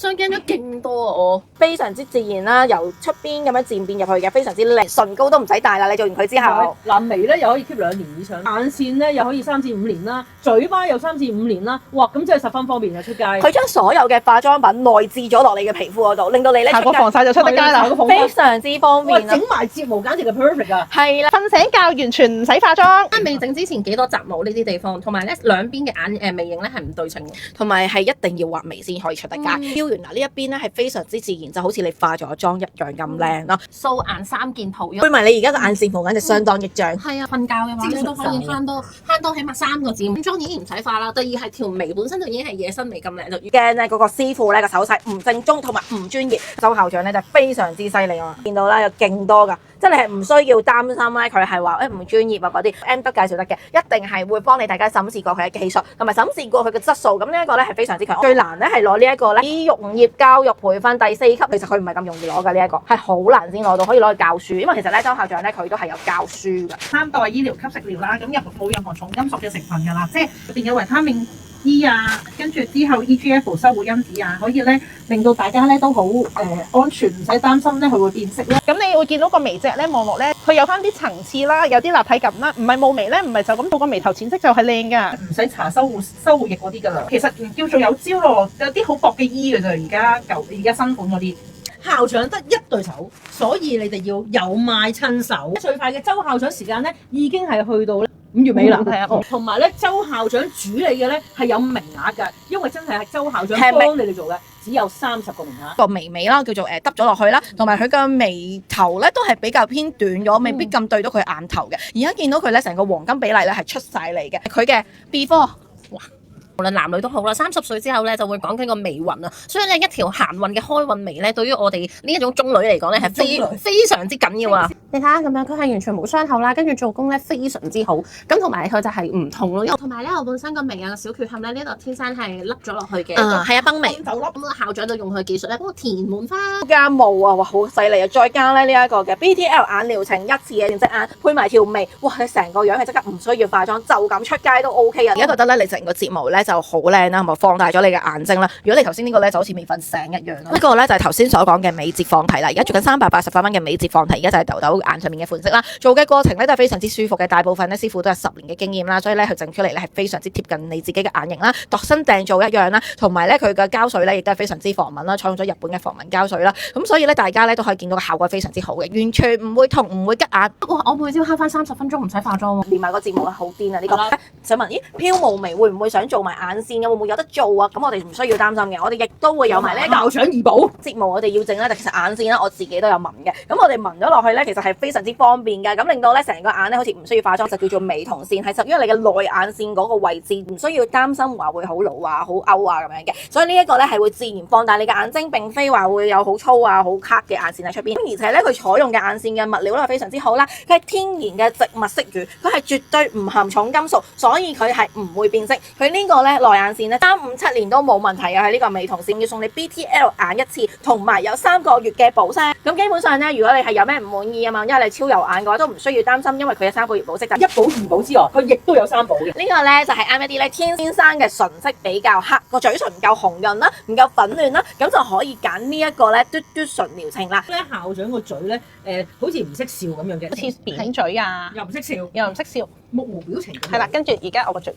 雙鏡咗勁多啊！我非常之自然啦，由出邊咁樣漸變入去嘅，非常之靚。唇膏都唔使帶啦，你做完佢之後，嗱眉咧又可以 keep 2年以上，眼線咧又可以3至5年啦，嘴巴又3至5年啦，哇！咁真係十分方便啊出街。佢將所有嘅化妝品內置咗落你嘅皮膚嗰度，令到你咧搽個防曬就出得街啦，非常之方便啦。整埋睫毛簡直係 perfect 啊！係啦，瞓醒覺完全唔使化妝。未整之前幾多雜毛呢啲地方，同埋咧兩邊嘅眼眉形咧係唔對稱嘅，同埋係一定要畫眉先可以出得街。挑完嗱呢一邊咧係非常之自然，就好似你化咗妝一樣咁靚咯。素顏3件套，配埋你而家個眼線圖簡直相當益彰。係啊，瞓覺嘅話咧都可以慳多起碼3個字。妝已經唔使化啦。第二係條眉本身就已經係野生眉咁靚，就驚咧嗰個師傅咧個手勢唔正宗同埋唔專業。周校長咧就非常之犀利啊！見到啦有勁多㗎。真係唔需要擔心咧，佢係話唔專業啊嗰啲 M 得介紹得嘅，一定係會幫你大家審視過佢嘅技術，同埋審視過佢嘅質素。咁呢一個咧係非常之強。最難咧係攞呢一個咧醫用業教育培訓第4級，其實佢唔係咁容易攞嘅呢一個，係好難先攞到，可以攞去教書。因為其實咧周校長咧佢都係有教書㗎。3代醫療級食療啦，咁冇任何重金屬嘅成分㗎啦，即係入邊有維他命E 啊，跟住之後 EGF 修護因子啊，可以咧令到大家咧都好安全，唔使擔心咧佢會變色啦。咁你會見到個眉脊咧望落咧，佢有翻啲層次啦，有啲立體感啦，唔係霧眉咧，唔係就咁到個眉頭淺色就係靚噶，唔使搽修護液嗰啲㗎啦。其實叫做有焦咯，有啲好薄嘅 E 㗎咋，而家新款嗰啲。校長得1對手，所以你哋要有賣親手。最快嘅周校長時間咧，已經係去到5月尾啦。係啊，同埋咧，周校長主理嘅咧係有名額㗎，因為真係周校長幫你哋做嘅，只有30個名額。個眉尾啦，叫做耷咗落去啦，同埋佢個眉頭咧都係比較偏短咗，未必咁對到佢眼頭嘅。而家見到佢咧成個黃金比例咧係出晒嚟嘅，佢嘅 before 哇。無論男女都好啦，30歲之後咧就會講緊個眉運啊，所以咧一條行運嘅開運眉咧，對於我哋呢一種中女嚟講咧係非常之緊要啊！你睇下咁樣，佢係完全冇傷口啦，跟住做工咧非常之好，咁同埋佢就係唔痛咯。同埋咧，我本身個眉有個小缺陷咧，呢度天生係凹咗落去嘅，係啊，崩眉。咁校長就用佢技術咧幫我填滿翻。加霧啊，哇，好犀利啊！再加咧呢一個嘅 BTL 眼療程1次嘅電隻眼，配埋條眉，哇！你成個樣係即刻唔需要化妝，就咁出街都 OK 啊！而家覺得咧，你成個睫毛咧就好靚啦，同埋放大咗你嘅眼睛啦。如果你頭先呢個咧就好似未瞓醒一樣啦。呢個咧就係頭先所講嘅美睫放題啦。而家做緊388蚊嘅美睫放題，而家就係豆豆眼上面嘅款式啦。做嘅過程咧都係非常之舒服嘅，大部分咧師傅都係10年嘅經驗啦，所以咧佢整出嚟咧係非常之貼近你自己嘅眼型啦，度身訂造一樣啦，同埋咧佢嘅膠水咧亦都係非常之防蚊啦，採用咗日本嘅防蚊膠水啦。咁所以咧大家咧都可以見到個效果非常之好嘅，完全唔會痛唔會吉眼。哇！我每朝慳翻30分鐘唔使化妝喎，連埋個睫毛好癲啊！呢個想問，咦，飄霧眉會唔會想做埋眼線嘅？會唔會有得做啊？咁我哋唔需要擔心嘅，我哋亦都會有埋呢個校長義保睫毛，我哋要整咧，其實眼線咧我自己都有紋嘅，咁我哋紋咗落去咧，其實係非常之方便嘅，咁令到咧成個眼咧好似唔需要化妝，就叫做微瞳線，係屬於你嘅內眼線嗰個位置，唔需要擔心話會好老啊、好勾啊咁樣嘅，所以呢一個咧係會自然放大你嘅眼睛，並非話會有好粗啊、好卡嘅眼線喺出邊。而且咧佢採用嘅眼線嘅物料咧係非常之好啦，佢係天然嘅植物色乳，佢係絕對唔含重金屬，所以佢係唔會變色。佢呢個咧內眼線咧3、5、7年都冇問題啊！喺呢個微瞳線要送你 BTL 眼1次，同埋有3個月嘅保濕。咁基本上咧，如果你係有咩唔滿意啊嘛，因為你超油眼嘅話，都唔需要擔心，因為佢有3個月保濕。1保2保之外，佢亦都有3保嘅。呢個咧就係啱一啲咧天生嘅唇色比較黑，個嘴唇唔夠紅潤啦，唔夠粉嫩啦，咁就可以揀呢一個咧嘟嘟唇療程啦。咧校長個嘴咧好似唔識笑咁樣嘅，好似扁嘴啊，又唔識笑，又唔識笑，目無表情。係啦，跟住而家我個嘴。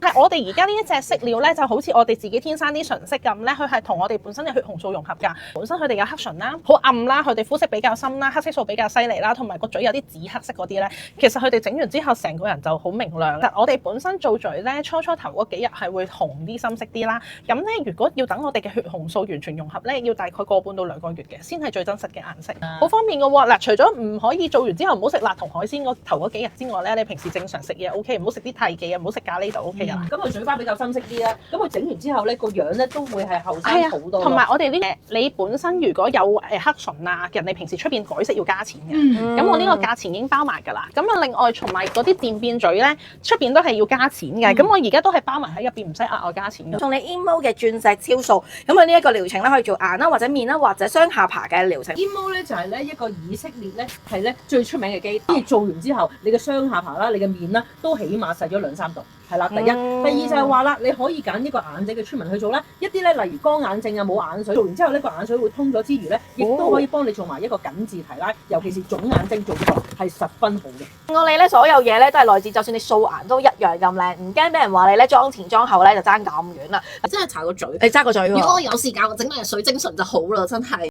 係我哋而家呢一隻色料咧，就好似我哋自己天生啲唇色咁咧，佢係同我哋本身嘅血紅素融合㗎。本身佢哋有黑唇啦，好暗啦，佢哋膚色比較深啦，黑色素比較犀利啦，同埋個嘴有啲紫黑色嗰啲咧。其實佢哋整完之後，成個人就好明亮。但我哋本身做嘴咧，初頭嗰幾日係會紅啲、深色啲啦。咁咧，如果要等我哋嘅血紅素完全融合咧，要大概1半到2個月嘅，先係最真實嘅顏色。好方便㗎喎！嗱，除咗唔可以做完之後唔好食辣同海鮮頭嗰幾日之外咧，你平時正常食嘢 OK， 唔好食啲太忌啊，唔好食咖喱就 OK 啦。咁佢嘴巴比較深色啲啦，咁佢整完之後咧，個樣咧都會係後生好多。同埋我哋呢你本身如果有黑唇啊，人哋平時出邊改色要加錢嘅，咁我呢個價錢已經包埋㗎啦。咁啊另外同埋嗰啲漸變嘴咧，出邊都係要加錢嘅。咁我而家都係包埋喺入邊，唔使額外加錢嘅。送你 InMode 嘅鑽石超素，咁佢呢一個療程咧可以做眼啦，或者面啦，或者雙下巴嘅療程。InMode 咧就係咧一個以色列咧係咧最出名嘅機，跟住做完之後，你嘅雙下巴啦、你嘅面啦都起碼細咗2、3度。係啦，第一。第二就係話啦，你可以揀一個眼仔嘅村民去做啦。一啲咧，例如乾眼症啊、冇眼水，做完之後呢個眼水會通咗之餘咧，亦都可以幫你做埋一個緊緻提拉，尤其是腫眼症做呢個係十分好嘅。我哋咧所有嘢咧都係來自，就算你素顏都一樣咁靚，唔驚俾人話你咧妝前妝後咧就爭咁遠啦。真係搽個嘴。你揸個嘴喎。如果我有時間，我整埋水晶唇就好啦，真係。